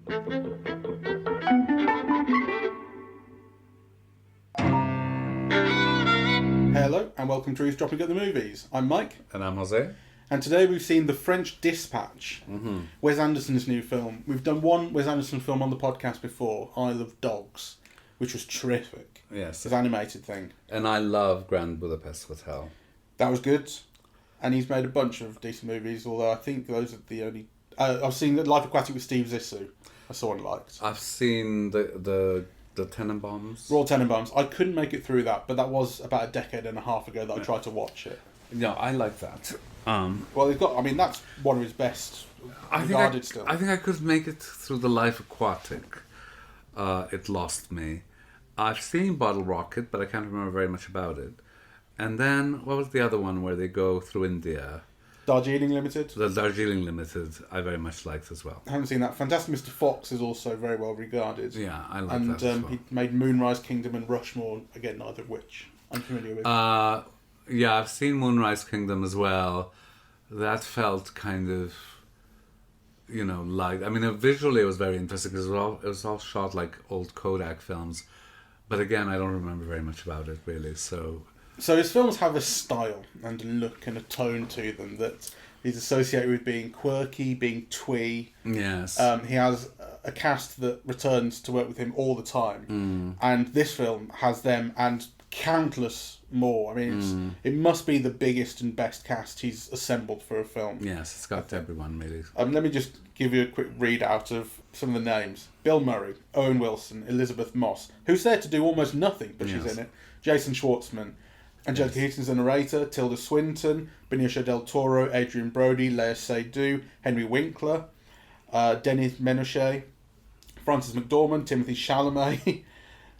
Hello and welcome to Eavesdropping at the Movies. I'm Mike. And I'm Jose. And today we've seen The French Dispatch, Wes Anderson's new film. We've done one Wes Anderson film on the podcast before, Isle of Dogs, which was terrific. Yes. His animated thing. And I love Grand Budapest Hotel. That was good. And he's made a bunch of decent movies, although I think those are the only... I've seen Life Aquatic with Steve Zissou. I saw and liked. I've seen the Tenenbaums. Royal Tenenbaums. I couldn't make it through that, but that was about a decade and a half ago that I tried to watch it. Yeah, I like that. Well, he's got... I mean, that's one of his best regarded still. I think I could make it through the Life Aquatic. It lost me. I've seen Bottle Rocket, but I can't remember very much about it. And then, what was the other one where they go through India? Darjeeling Limited. The Darjeeling Limited, I very much liked as well. I haven't seen that. Fantastic Mr. Fox is also very well regarded. Yeah, I like and, that as well. He made Moonrise Kingdom and Rushmore, again, neither of which I'm familiar with. Yeah, I've seen Moonrise Kingdom as well. That felt kind of, like... I mean, visually it was very interesting because it was all shot like old Kodak films. But again, I don't remember very much about it, really, So his films have a style and a look and a tone to them that is associated with being quirky, being twee. Yes. He has a cast that returns to work with him all the time. And this film has them and countless more. I mean, it must be the biggest and best cast he's assembled for a film. Yes, it's got everyone, really. Let me just give you a quick readout of some of the names. Bill Murray, Owen Wilson, Elizabeth Moss, who's there to do almost nothing, but she's in it. Jason Schwartzman, Angelica Houston's the narrator, Tilda Swinton, Benicio del Toro, Adrian Brody, Lea Seydoux, Henry Winkler, Denis Menochet, Frances McDormand, Timothy Chalamet,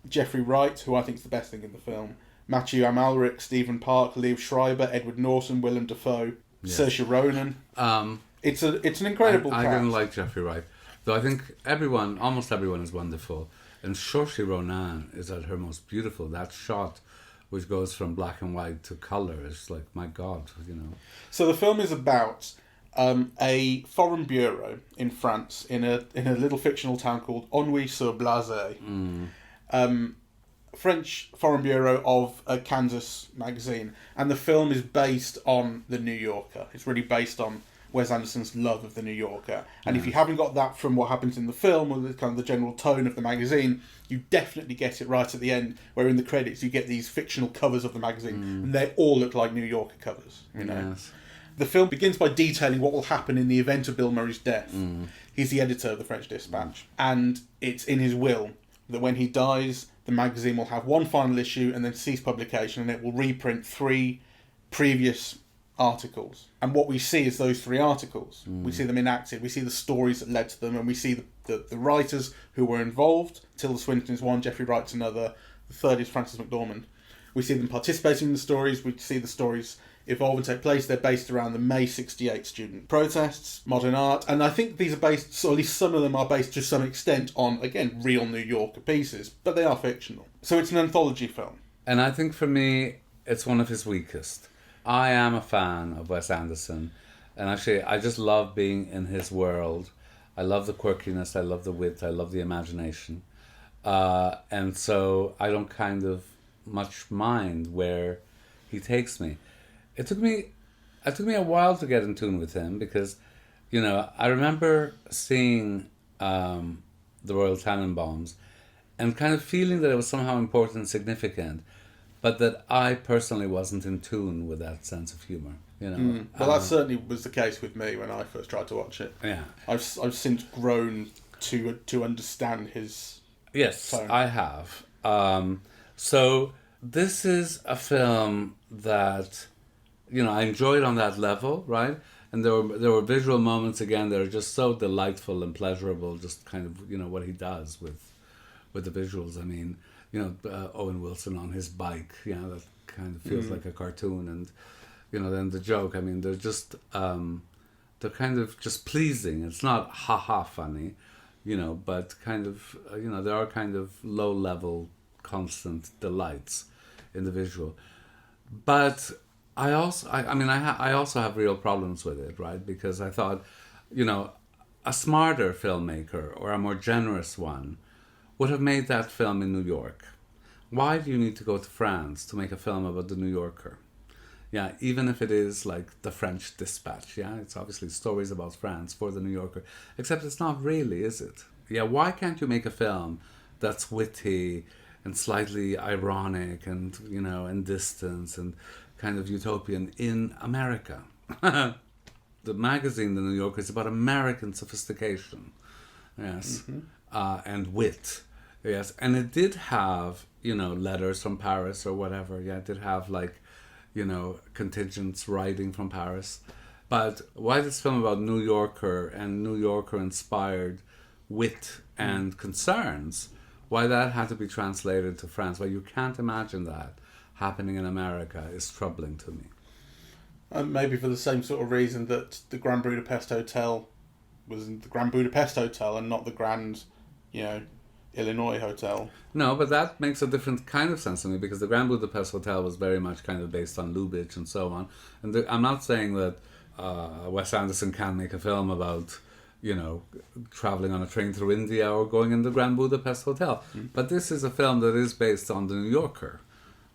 Jeffrey Wright, who I think is the best thing in the film, Matthew Amalric, Stephen Park, Liev Schreiber, Edward Norton, Willem Dafoe, Saoirse Ronan. It's an incredible cast. I didn't like Jeffrey Wright, though I think almost everyone is wonderful. And Saoirse Ronan is at her most beautiful. That shot, which goes from black and white to colour, is like, my God, So the film is about a foreign bureau in France, in a little fictional town called Ennui-sur-Blaze. French Foreign Bureau of a Kansas magazine, and the film is based on The New Yorker. It's really based on Wes Anderson's love of The New Yorker, and if you haven't got that from what happens in the film or the kind of the general tone of the magazine, you definitely get it right at the end, where in the credits you get these fictional covers of the magazine, and they all look like New Yorker covers. Yes. The film begins by detailing what will happen in the event of Bill Murray's death. He's the editor of the French Dispatch, and it's in his will that when he dies, the magazine will have one final issue and then cease publication, and it will reprint 3 previous articles. And what we see is those 3 articles. We see them enacted, we see the stories that led to them, and we see the writers who were involved. Tilda Swinton is one, Jeffrey Wright's another, the third is Frances McDormand. We see them participating in the stories, we see the stories evolve and take place. They're based around the May 68 student protests, modern art, and I think these are based, or at least some of them are based to some extent on, again, real New Yorker pieces, but they are fictional. So it's an anthology film. And I think for me, it's one of his weakest. I am a fan of Wes Anderson, and actually I just love being in his world. I love the quirkiness, I love the wit, I love the imagination. And so I don't kind of much mind where he takes me. It took me a while to get in tune with him because, I remember seeing the Royal Tenenbaums and kind of feeling that it was somehow important and significant, but that I personally wasn't in tune with that sense of humour. Well, that certainly was the case with me when I first tried to watch it. Yeah, I've since grown to understand his tone. I have. So this is a film that I enjoyed on that level, right? And there were visual moments again that are just so delightful and pleasurable. Just kind of what he does with the visuals. I mean, Owen Wilson on his bike, that kind of feels like a cartoon, and then the joke. I mean, they're just they're kind of just pleasing. It's not ha funny, but kind of there are kind of low level constant delights in the visual, but. I also have real problems with it, right? Because I thought, a smarter filmmaker or a more generous one would have made that film in New York. Why do you need to go to France to make a film about the New Yorker? Yeah, even if it is like the French Dispatch, yeah, it's obviously stories about France for the New Yorker, except it's not really, is it? Yeah, why can't you make a film that's witty and slightly ironic and, you know, and distant and kind of utopian in America? The magazine, The New Yorker, is about American sophistication, yes, and wit, yes, and it did have, you know, letters from Paris or whatever, yeah, it did have like, you know, contingents writing from Paris, but why this film about New Yorker and New Yorker inspired wit and concerns, why that had to be translated to France, why you can't imagine that happening in America is troubling to me. Maybe for the same sort of reason that the Grand Budapest Hotel was the Grand Budapest Hotel and not the Grand, you know, Illinois Hotel. No, but that makes a different kind of sense to me, because the Grand Budapest Hotel was very much kind of based on Lubitsch and so on. And I'm not saying that Wes Anderson can make a film about, you know, traveling on a train through India or going in the Grand Budapest Hotel. But this is a film that is based on the New Yorker.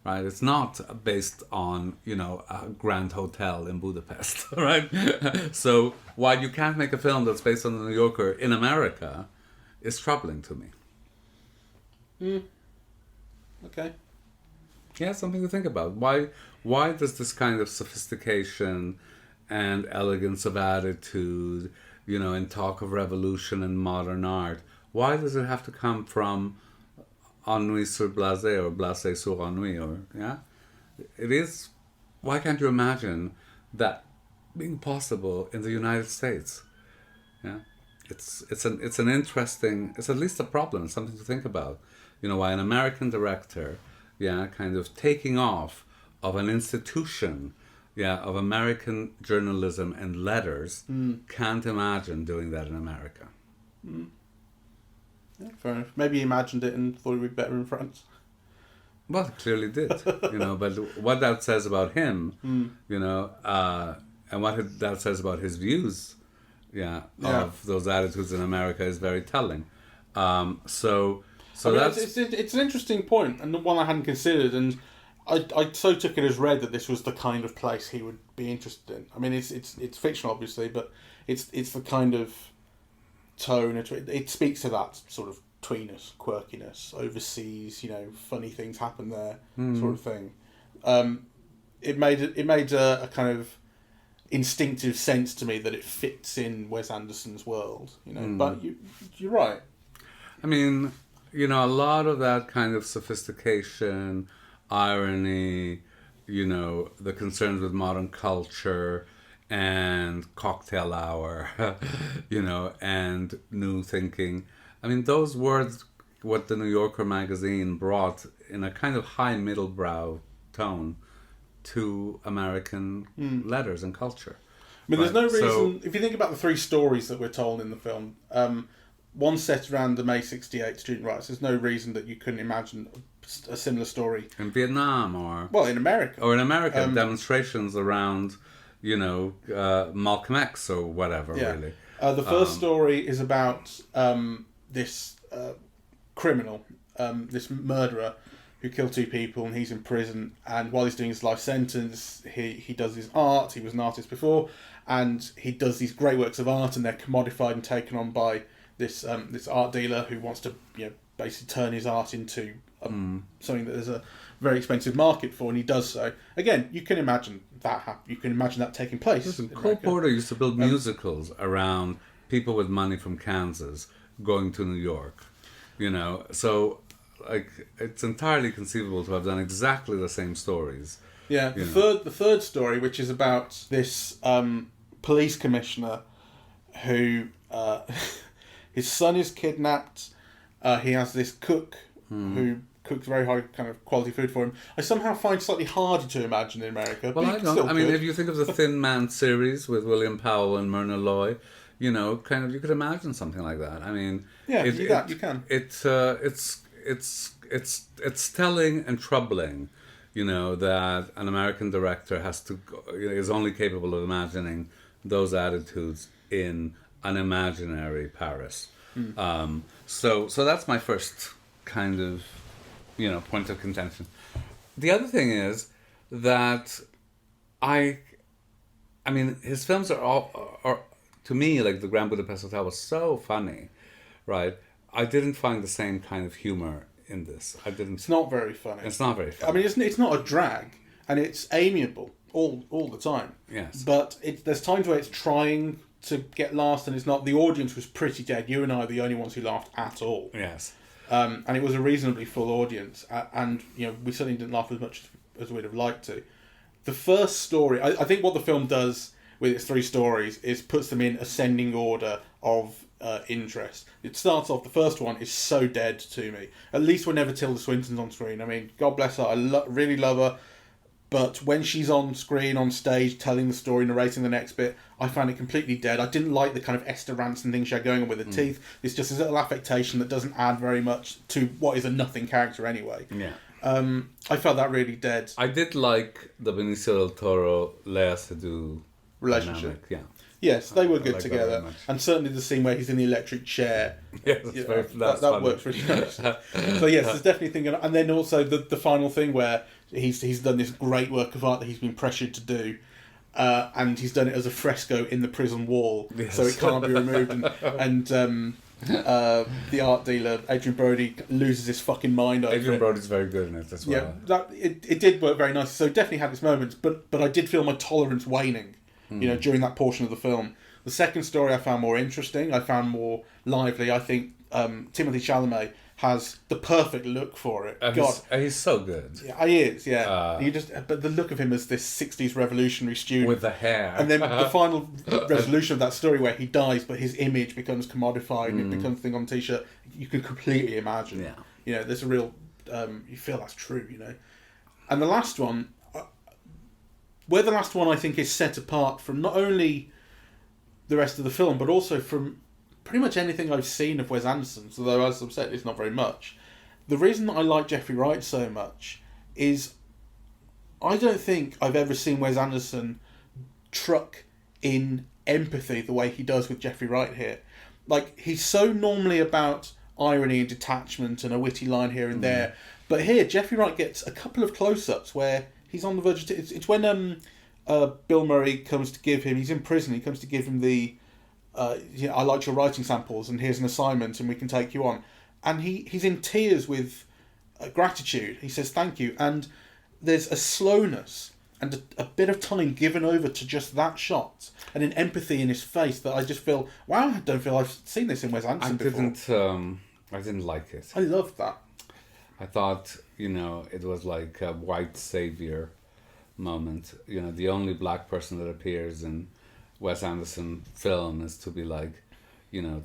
Right, it's not based on, you know, a grand hotel in Budapest, right? So why you can't make a film that's based on the New Yorker in America is troubling to me. Okay. Yeah, something to think about. Why does this kind of sophistication and elegance of attitude, you know, and talk of revolution and modern art, why does it have to come from ennui sur blasé or blasé sur ennui, or yeah, it is. Why can't you imagine that being possible in the United States? Yeah, it's an interesting. It's at least a problem. It's something to think about. You know, why an American director, yeah, kind of taking off of an institution, yeah, of American journalism and letters, can't imagine doing that in America. Yeah, fair enough. Maybe he imagined it and thought it would be better in France. Well, it clearly did, you know. But what that says about him, you know, and what that says about his views, of those attitudes in America is very telling. So I mean, that's it's an interesting point, and the one I hadn't considered, and I so took it as read that this was the kind of place he would be interested in. I mean, it's fictional, obviously, but it's the kind of tone. It speaks to that sort of tweeness, quirkiness, overseas, you know, funny things happen there, sort of thing. It made a kind of instinctive sense to me that it fits in Wes Anderson's world, you know. But you're right. I mean, you know, a lot of that kind of sophistication, irony, you know, the concerns with modern culture and cocktail hour, you know, and new thinking. I mean, those words, what the New Yorker magazine brought in a kind of high middlebrow tone to American letters and culture. I mean, there's no reason, if you think about the three stories that we're told in the film, one set around the May 68 student riots, there's no reason that you couldn't imagine a similar story. In Vietnam or... Well, in America. Or in America, demonstrations around, you know, Malcolm X or whatever, really. The first story is about this criminal, this murderer who killed two people, and he's in prison, and while he's doing his life sentence, he does his art. He was an artist before, and he does these great works of art, and they're commodified and taken on by this art dealer who wants to, you know, basically turn his art into something that there's a very expensive market for, and he does so. Again, you can imagine that you can imagine that taking place. Listen, Cole Porter used to build musicals around people with money from Kansas going to New York, you know. So, like, it's entirely conceivable to have done exactly the same stories. Yeah, the third story, which is about this police commissioner who his son is kidnapped. He has this cook who cooks very high kind of quality food for him. I somehow find slightly harder to imagine in America. Well, I don't. I mean, if you think of the Thin Man series with William Powell and Myrna Loy, you know, kind of, you could imagine something like that. I mean, yeah, you can. It's telling and troubling, you know, that an American director is only capable of imagining those attitudes in an imaginary Paris. So that's my first kind of, point of contention. The other thing is that I mean, his films are to me, like The Grand Budapest Hotel was so funny, right? I didn't find the same kind of humor in this. I didn't. It's not very funny. It's not very funny. I mean, it's not a drag, and it's amiable all the time. Yes. But there's times where it's trying to get laughs, and it's not. The audience was pretty dead. You and I are the only ones who laughed at all. Yes. And it was a reasonably full audience, and we certainly didn't laugh as much as we'd have liked to. The first story, I think what the film does with its three stories is puts them in ascending order of interest. It starts off, the first one is so dead to me. At least whenever Tilda Swinton's on screen. I mean, God bless her, I really love her. But when she's on screen, on stage, telling the story, narrating the next bit, I found it completely dead. I didn't like the kind of Esther Ranson thing she had going on with her teeth. It's just this little affectation that doesn't add very much to what is a nothing character anyway. Yeah. I felt that really dead. I did like the Benicio del Toro Lea Seydoux Relationship. dynamic, yeah. Yes, they were good like that together. very much. And certainly the scene where he's in the electric chair. Yes, that works really nice. So yes, there's definitely a thing. And then also the final thing where he's done this great work of art that he's been pressured to do. And he's done it as a fresco in the prison wall, yes. so it can't be removed. And the art dealer, Adrian Brody, loses his fucking mind over Adrian it. Brody's very good in it as well. Yeah, it did work very nicely. So it definitely had its moments, but I did feel my tolerance waning, during that portion of the film. The second story I found more interesting. I found more lively. I think Timothée Chalamet has the perfect look for it. He's so good. Yeah, he is. Yeah, but the look of him as this '60s revolutionary student with the hair, and then the final resolution of that story where he dies, but his image becomes commodified and it becomes a thing on a t-shirt. You can completely imagine. Yeah. There's a real. You feel that's true. And the last one, I think is set apart from not only the rest of the film, but also from pretty much anything I've seen of Wes Anderson, although as I've said, it's not very much. The reason that I like Jeffrey Wright so much is I don't think I've ever seen Wes Anderson truck in empathy the way he does with Jeffrey Wright here. Like, he's so normally about irony and detachment and a witty line here and there, but here Jeffrey Wright gets a couple of close-ups where he's on the verge of... It's when Bill Murray comes to give him... He's in prison, he comes to give him the... I liked your writing samples and here's an assignment and we can take you on. And he's in tears with gratitude. He says thank you. And there's a slowness and a bit of time given over to just that shot and an empathy in his face that I just feel, wow, I don't feel I've seen this in Wes Anderson before. I didn't like it. I loved that. I thought, it was like a white savior moment. The only black person that appears in Wes Anderson film is to be like,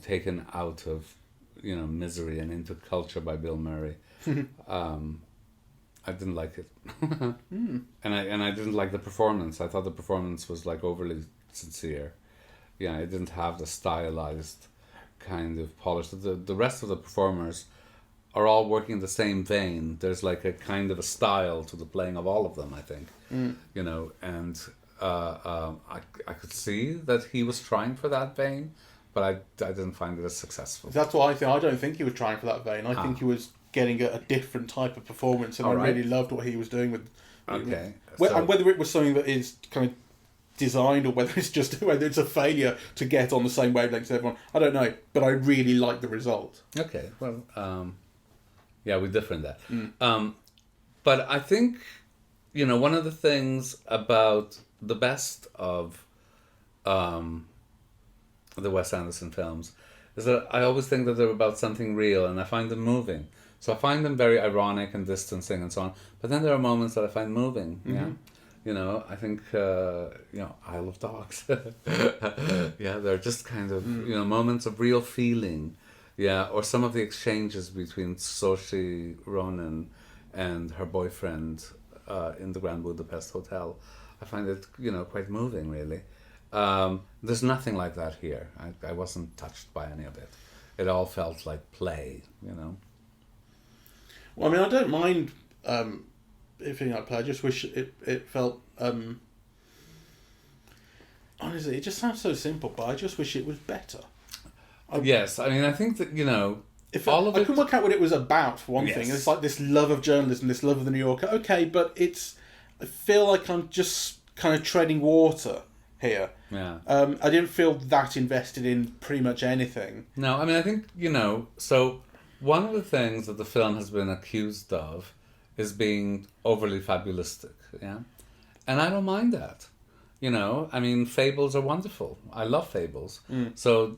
taken out of, misery and into culture by Bill Murray. I didn't like it. And I didn't like the performance. I thought the performance was like overly sincere. Yeah, it didn't have the stylized kind of polish. The rest of the performers are all working in the same vein. There's like a kind of a style to the playing of all of them, I think. And I could see that he was trying for that vein, but I didn't find it as successful. That's what I think. I don't think he was trying for that vein. I think he was getting a different type of performance, and really loved what he was doing with. Okay. And whether it was something that is kind of designed or whether it's a failure to get on the same wavelength as everyone, I don't know. But I really like the result. Okay. Well, yeah, we differ in that. But I think, one of the things about the best of the Wes Anderson films is that I always think that they're about something real and I find them moving. So I find them very ironic and distancing and so on. But then there are moments that I find moving. Yeah. I think, Isle of Dogs. Yeah, they're just kind of, moments of real feeling. Yeah, or some of the exchanges between Saoirse Ronan and her boyfriend in the Grand Budapest Hotel. I find it, quite moving, really. There's nothing like that here. I wasn't touched by any of it. It all felt like play, Well, I mean, I don't mind it feeling like play. I just wish it felt... honestly, it just sounds so simple, but I just wish it was better. Yes, I mean, I think that, If all of I it... couldn't work out what it was about, for one Yes. thing. It's like this love of journalism, this love of the New Yorker. Okay, but I feel like I'm just kind of treading water here. Yeah. I didn't feel that invested in pretty much anything. No, I mean, I think, so one of the things that the film has been accused of is being overly fabulistic, yeah? And I don't mind that. I mean, fables are wonderful. I love fables. So,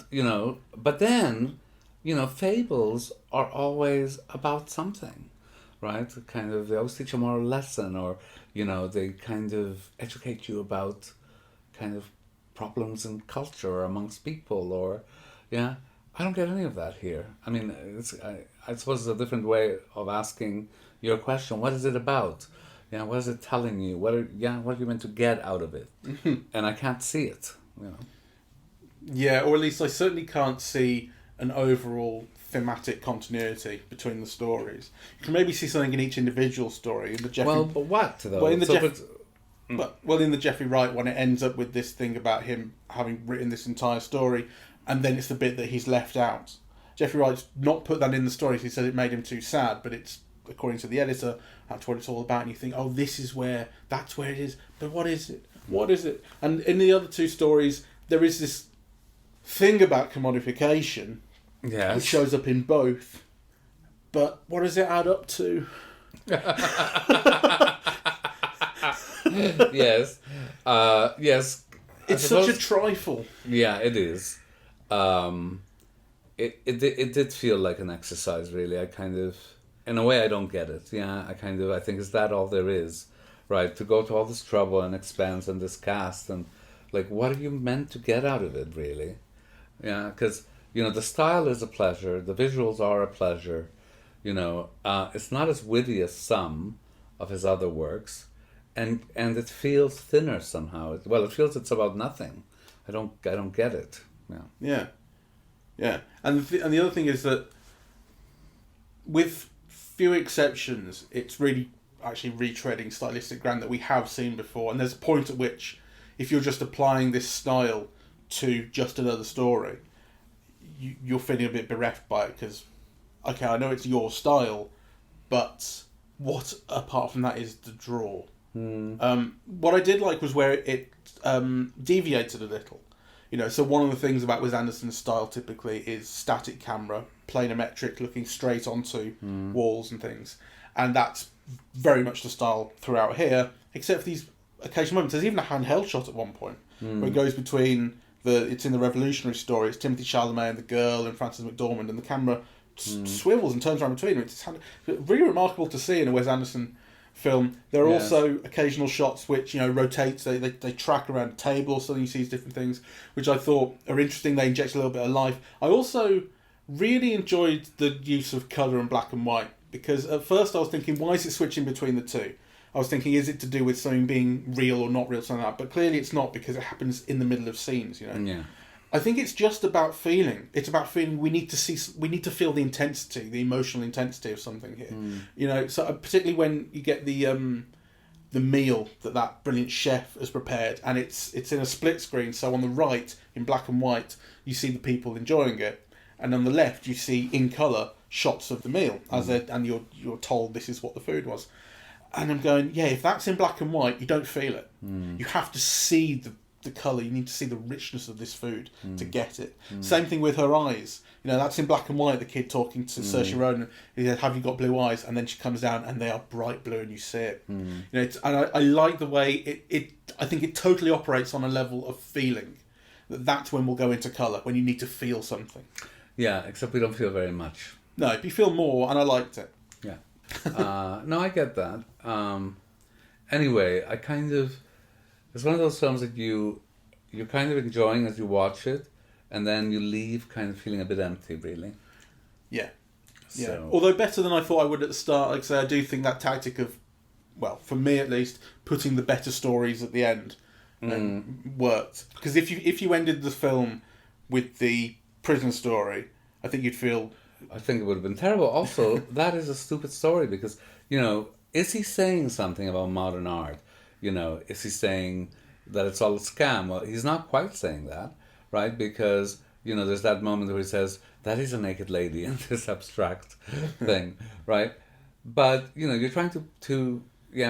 but then, fables are always about something, right? Kind of, they always teach a moral lesson, or, they kind of educate you about kind of problems in culture or amongst people, or, yeah. I don't get any of that here. I mean, I suppose it's a different way of asking your question. What is it about? What is it telling you? What are you meant to get out of it? And I can't see it. Yeah, or at least I certainly can't see an overall thematic continuity between the stories. You can maybe see something in each individual story. In the Jeffrey, but what though? Well, in the Jeffrey Wright one, it ends up with this thing about him having written this entire story, and then it's the bit that he's left out. Jeffrey Wright's not put that in the story. He said it made him too sad, but it's, according to the editor, that's what it's all about. And you think, oh, that's where it is. But what is it? What is it? And in the other two stories, there is this thing about commodification, yes, which shows up in both. But what does it add up to? Yes. Yes. It's such a trifle. Yeah, it is. It did feel like an exercise, really. I kind of, in a way, I don't get it. Yeah, I think, is that all there is? Right, to go to all this trouble and expense and this cast, and like, what are you meant to get out of it, really? Yeah, because, the style is a pleasure, the visuals are a pleasure, it's not as witty as some of his other works, and it feels thinner somehow. It feels it's about nothing. I don't get it. Yeah. And the other thing is that, with few exceptions, it's really actually retreading stylistic ground that we have seen before. And there's a point at which, if you're just applying this style to just another story, you're feeling a bit bereft by it, because, okay, I know it's your style, but what apart from that is the draw? What I did like was where it deviated a little. So one of the things about Wes Anderson's style typically is static camera, planimetric, looking straight onto walls and things. And that's very much the style throughout here, except for these occasional moments. There's even a handheld shot at one point where it goes between it's in the Revolutionary Story, it's Timothée Chalamet and the girl and Frances McDormand, and the camera swivels and turns around between them. It's really remarkable to see in a Wes Anderson film. There are also occasional shots which rotate. They track around a table or something. You see these different things, which I thought are interesting. They inject a little bit of life. I also really enjoyed the use of colour and black and white, because at first I was thinking, why is it switching between the two? I was thinking, is it to do with something being real or not real, something like that? But clearly it's not, because it happens in the middle of scenes. Yeah. I think it's just about feeling. It's about feeling. We need to feel the intensity, the emotional intensity of something here. So particularly when you get the meal that brilliant chef has prepared, and it's in a split screen. So on the right, in black and white, you see the people enjoying it, and on the left, you see in colour shots of the meal and you're told this is what the food was. And I'm going, yeah, if that's in black and white, you don't feel it. You have to see the colour, you need to see the richness of this food to get it. Same thing with her eyes. That's in black and white, the kid talking to Saoirse Ronan. He said, have you got blue eyes? And then she comes down and they are bright blue and you see it. And I like the way I think it totally operates on a level of feeling. That's when we'll go into colour, when you need to feel something. Yeah, except we don't feel very much. No, but you feel more, and I liked it. Yeah. No, I get that. Anyway, it's one of those films that you're kind of enjoying as you watch it, and then you leave kind of feeling a bit empty, really. Yeah. Yeah. So. Although better than I thought I would at the start. Like I say, I do think that tactic of, well, for me at least, putting the better stories at the end worked. Because if you ended the film with the prison story, I think you'd feel... I think it would have been terrible. Also, that is a stupid story because, is he saying something about modern art? Is he saying, that it's all a scam. Well, he's not quite saying that, right? Because, there's that moment where he says, that is a naked lady in this abstract thing, right? But, you're trying to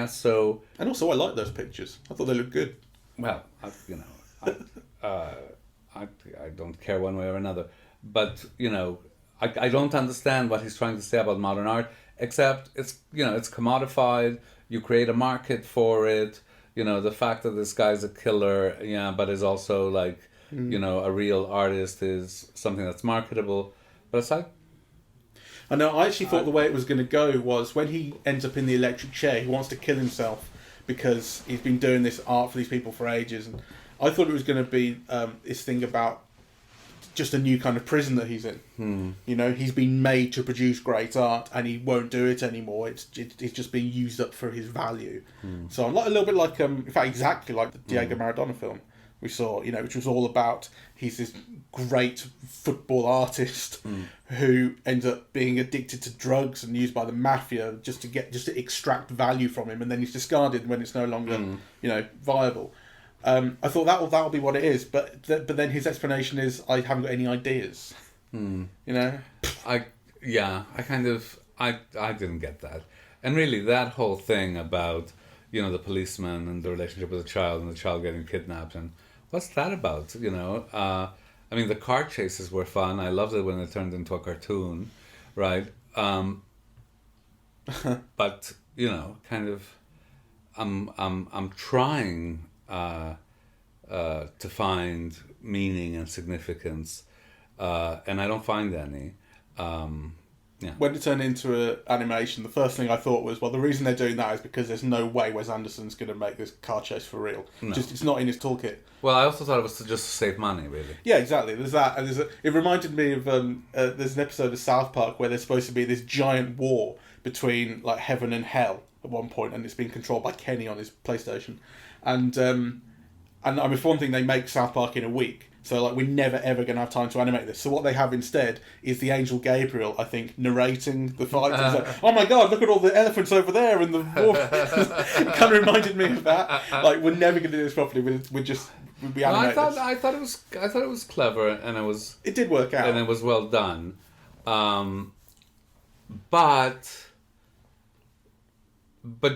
so... And also, I like those pictures. I thought they looked good. Well, I don't care one way or another. But, I don't understand what he's trying to say about modern art, except it's commodified, you create a market for it, the fact that this guy's a killer, but is also like, a real artist is something that's marketable. But it's like... I know, I actually thought the way it was going to go was when he ends up in the electric chair, he wants to kill himself because he's been doing this art for these people for ages. And I thought it was going to be this thing about just a new kind of prison that he's in. He's been made to produce great art and he won't do it anymore. It's just being used up for his value. So I'm a little bit like, in fact, exactly like the Diego Maradona film we saw, which was all about he's this great football artist who ends up being addicted to drugs and used by the mafia just to extract value from him, and then he's discarded when it's no longer viable. I thought that'll be what it is, but then his explanation is I haven't got any ideas. I didn't get that, and really that whole thing about the policeman and the relationship with the child and the child getting kidnapped, and what's that about? I mean, the car chases were fun. I loved it when it turned into a cartoon, right? But kind of, I'm trying to find meaning and significance, and I don't find any. When it turned into an animation, the first thing I thought was, well, the reason they're doing that is because there's no way Wes Anderson's going to make this car chase for real. No. It's not in his toolkit. Well, I also thought it was just to save money, really. Yeah, exactly. There's that, and it reminded me of there's an episode of South Park where there's supposed to be this giant war between like heaven and hell at one point, and it's being controlled by Kenny on his PlayStation, and I mean, for one thing, they make South Park in a week. So, like, we're never, ever going to have time to animate this. So what they have instead is the angel Gabriel, I think, narrating the fight. He's like, oh my God, look at all the elephants over there and the war. It kind of reminded me of that. Like, we're never going to do this properly. We'd be animate this. I thought it was clever, and it did work out. And it was well done. But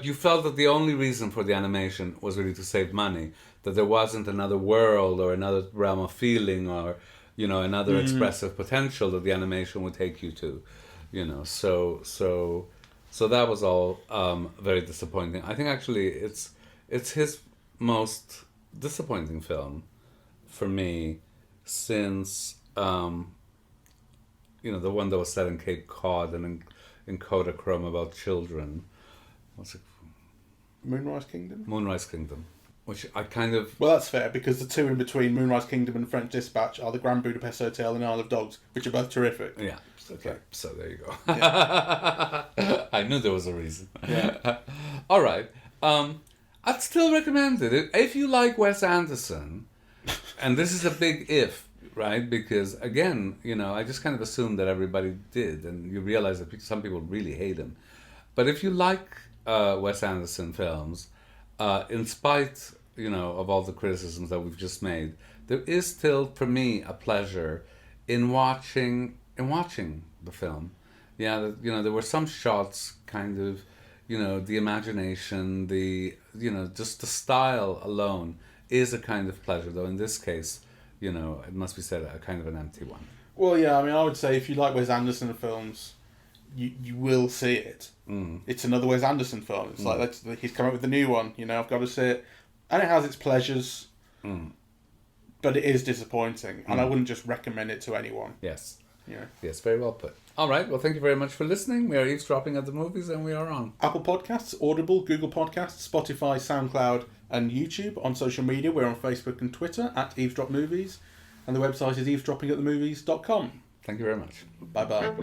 you felt that the only reason for the animation was really to save money. That there wasn't another world or another realm of feeling or, another expressive potential that the animation would take you to, So that was all very disappointing. I think actually it's his most disappointing film for me since, the one that was set in Cape Cod and in Kodachrome about children. What's it? Moonrise Kingdom? Moonrise Kingdom. Which I kind of... Well, that's fair, because the two in between Moonrise Kingdom and French Dispatch are the Grand Budapest Hotel and Isle of Dogs, which are both terrific. Yeah. Okay. So there you go. Yeah. I knew there was a reason. Yeah. All right. I'd still recommend it. If you like Wes Anderson, and this is a big if, right? Because, again, I just kind of assumed that everybody did, and you realize that some people really hate him. But if you like Wes Anderson films... in spite, of all the criticisms that we've just made, there is still, for me, a pleasure in watching the film. Yeah, there were some shots, kind of, the imagination, just the style alone is a kind of pleasure. Though in this case, it must be said, a kind of an empty one. Well, yeah, I mean, I would say if you like Wes Anderson films, you will see it. It's another Wes Anderson film. It's like he's come up with a new one. I've got to see it, and it has its pleasures, but it is disappointing, and I wouldn't just recommend it to anyone. Yes. Yeah. Yes, very well put. All right. Well, thank you very much for listening. We are eavesdropping at the movies, and we are on Apple Podcasts, Audible, Google Podcasts, Spotify, SoundCloud, and YouTube. On social media, we're on Facebook and Twitter at Eavesdrop Movies, and the website is eavesdroppingatthemovies.com. Thank you very much. Bye-bye.